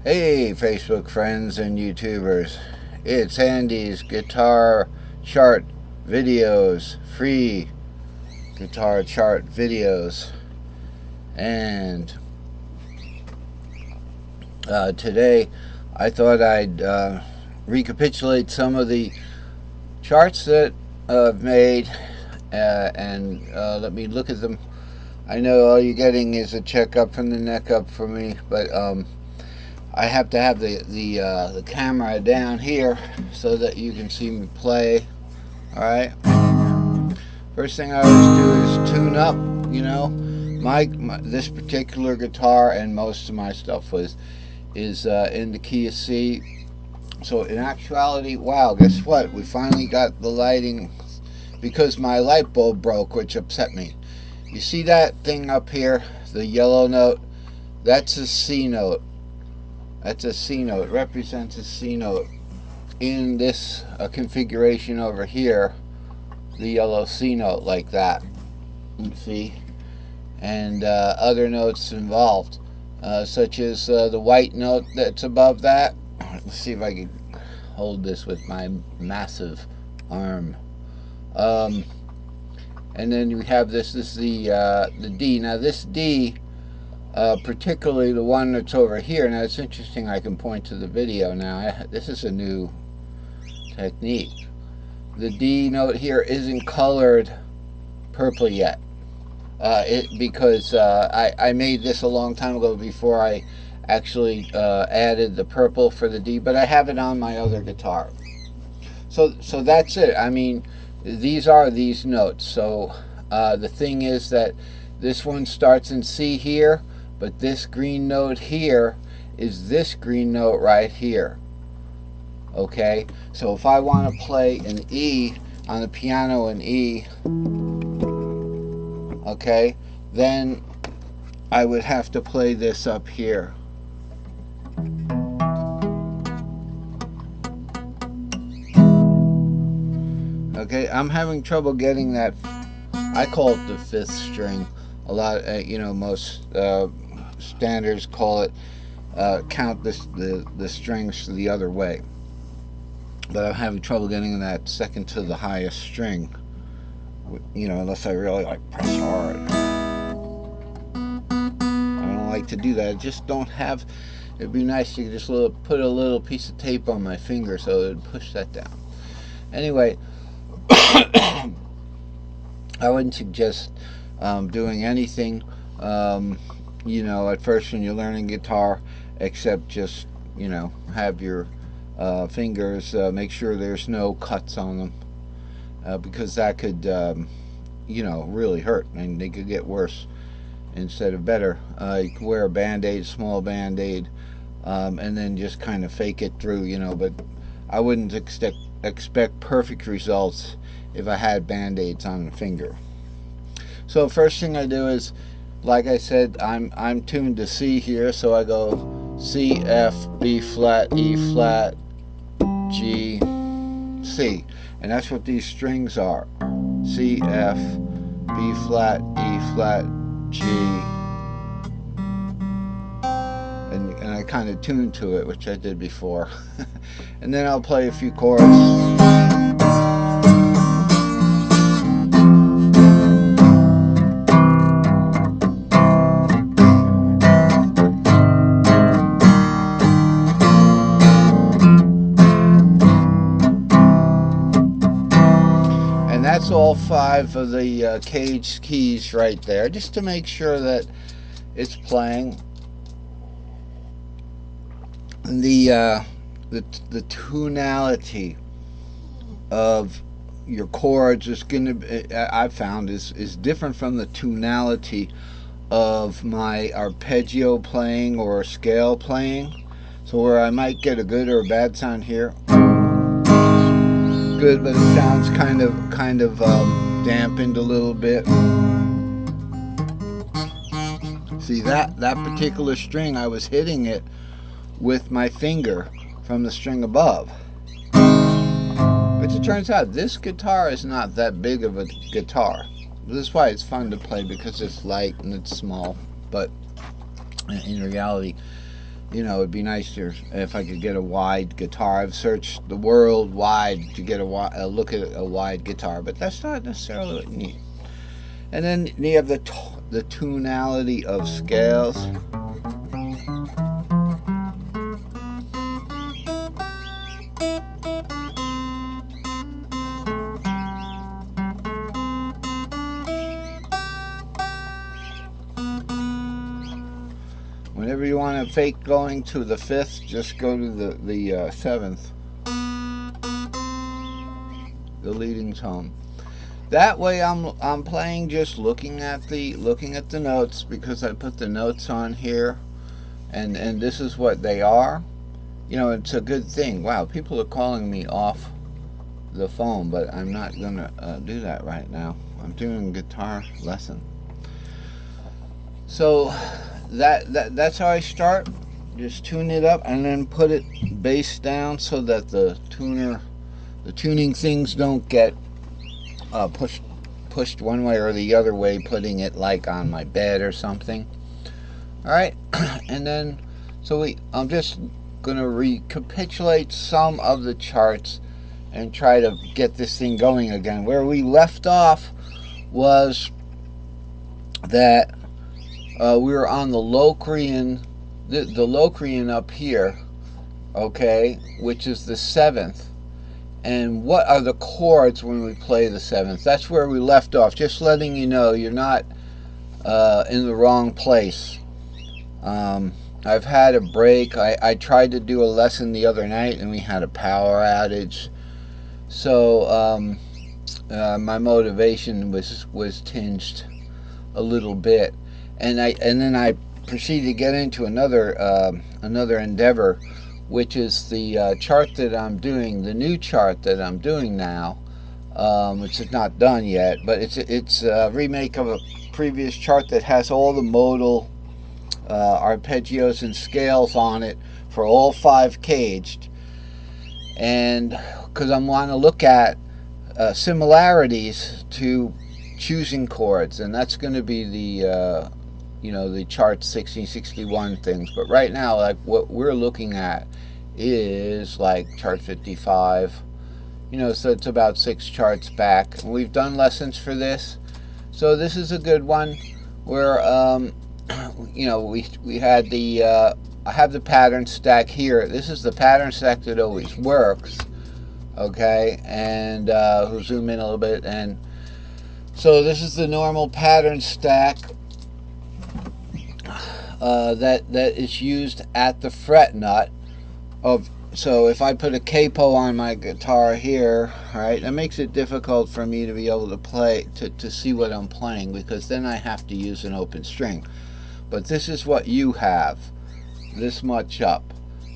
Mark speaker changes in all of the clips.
Speaker 1: Hey, Facebook friends and YouTubers. It's Andy's guitar chart videos, free guitar chart videos. And today I thought I'd recapitulate some of the charts that I've made and let me look at them. I know all you're getting is a checkup from the neck up for me, but I have to have the camera down here so that you can see me play. All right. First thing I always do is tune up. You know, my this particular guitar and most of my stuff is in the key of C. So in actuality, wow, guess what? We finally got the lighting because my light bulb broke, which upset me. You see that thing up here, the yellow note? That's a C note. That's a C note. It represents a C note. In this configuration over here, the yellow C note like that. You see? And other notes involved, such as the white note that's above that. Let's see if I can hold this with my massive arm. And then we have this. This is the D. Now this D, particularly the one that's over here. Now it's interesting. I can point to the video now. This is a new technique. The D note here isn't colored purple yet. Because I made this a long time ago before I actually added the purple for the D, but I have it on my other guitar. So that's it. I mean, these are these notes. So the thing is that this one starts in C here, but this green note here is this green note right here. Okay, so if I want to play an E on the piano, an E, okay, then I would have to play this up here. Okay, I'm having trouble getting that. I call it the fifth string. A lot, most standards call it count the strings the other way. But I'm having trouble getting that second to the highest string. Unless I really press hard. I don't like to do that. I just don't have. It'd be nice to just put a little piece of tape on my finger so it'd push that down. Anyway, I wouldn't suggest doing anything, at first when you're learning guitar, except just, have your fingers, make sure there's no cuts on them, because that could, really hurt, and they could get worse instead of better. You can wear a band-aid, small band-aid, and then just kind of fake it through, but I wouldn't expect perfect results if I had band-aids on the finger. So first thing I do is, like I said, I'm tuned to C here, so I go C, F, B flat, E flat, G, C, and that's what these strings are. C, F, B flat, E flat, G, and I kind of tune to it, which I did before. And then I'll play a few chords. And that's all 5 of the cage keys right there, just to make sure that it's playing. The tonality of your chords is going to, I've found, is different from the tonality of my arpeggio playing or scale playing. So where I might get a good or a bad sound here, good, but it sounds kind of dampened a little bit. See that particular string, I was hitting it with my finger from the string above. But it turns out this guitar is not that big of a guitar. This is why it's fun to play, because it's light and it's small. But in reality, It'd be nicer if I could get a wide guitar. I've searched the world wide to get a look at a wide guitar, but that's not necessarily what you need. And then you have the tonality of scales. Whenever you want to fake going to the fifth, just go to the seventh, the leading tone. That way, I'm playing just looking at the notes, because I put the notes on here, and this is what they are. It's a good thing. Wow, people are calling me off the phone, but I'm not gonna do that right now. I'm doing a guitar lesson. So that's how I start. Just tune it up and then put it bass down so that the tuning things don't get pushed one way or the other way, putting it like on my bed or something. All right, and then I'm just gonna recapitulate some of the charts and try to get this thing going again. Where we left off was that we were on the Locrian, the Locrian up here, okay, which is the seventh. And what are the chords when we play the seventh? That's where we left off. Just letting you know you're not in the wrong place. I've had a break. I tried to do a lesson the other night and we had a power outage. So my motivation was tinged a little bit. And then I proceeded to get into another endeavor, which is the chart that I'm doing, the new chart that I'm doing now, which is not done yet, but it's a remake of a previous chart that has all the modal arpeggios and scales on it for all 5 caged, and because I want to look at similarities to choosing chords, and that's going to be the chart 1661 things. But right now, like, what we're looking at is like chart 55, so it's about 6 charts back. And we've done lessons for this, so this is a good one where we had the I have the pattern stack here. This is the pattern stack that always works, okay, and we'll zoom in a little bit. And so this is the normal pattern stack that is used at the fret nut of. So if I put a capo on my guitar here, all right, that makes it difficult for me to be able to play, to see what I'm playing, because then I have to use an open string. But this is what you have, this much up.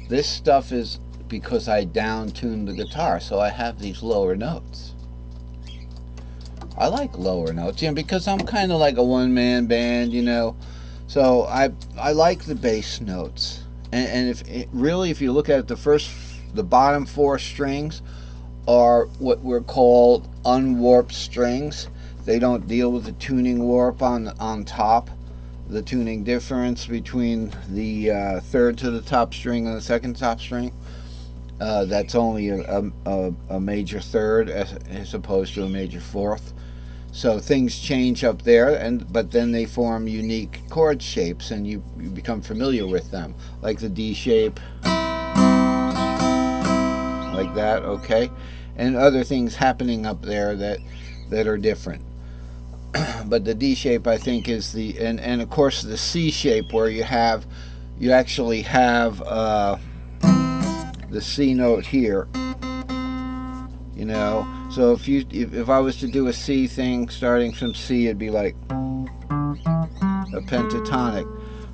Speaker 1: This stuff is because I down-tuned the guitar, so I have these lower notes. I like lower notes, because I'm kind of like a one-man band, So I like the bass notes. And if you look at the bottom 4 strings are what we're called unwarped strings. They don't deal with the tuning warp on top, the tuning difference between the third to the top string and the second top string. That's only a major third as opposed to a major fourth. So things change up there, but then they form unique chord shapes, and you become familiar with them, like the D shape, like that, okay, and other things happening up there that are different. But the D shape, I think, is and of course the C shape, where you actually have the C note here. So if I was to do a C thing starting from C, it'd be like a pentatonic.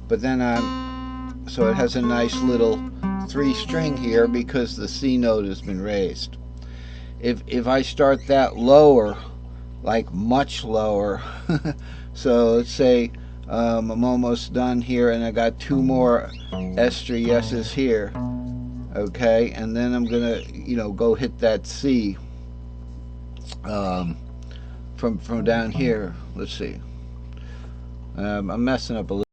Speaker 1: But then so it has a nice little 3 string here because the C note has been raised. If I start that lower, like much lower, so let's say I'm almost done here and I got 2 more extra yeses here. Okay, and then I'm gonna, go hit that C from down here. Let's see. I'm messing up a little.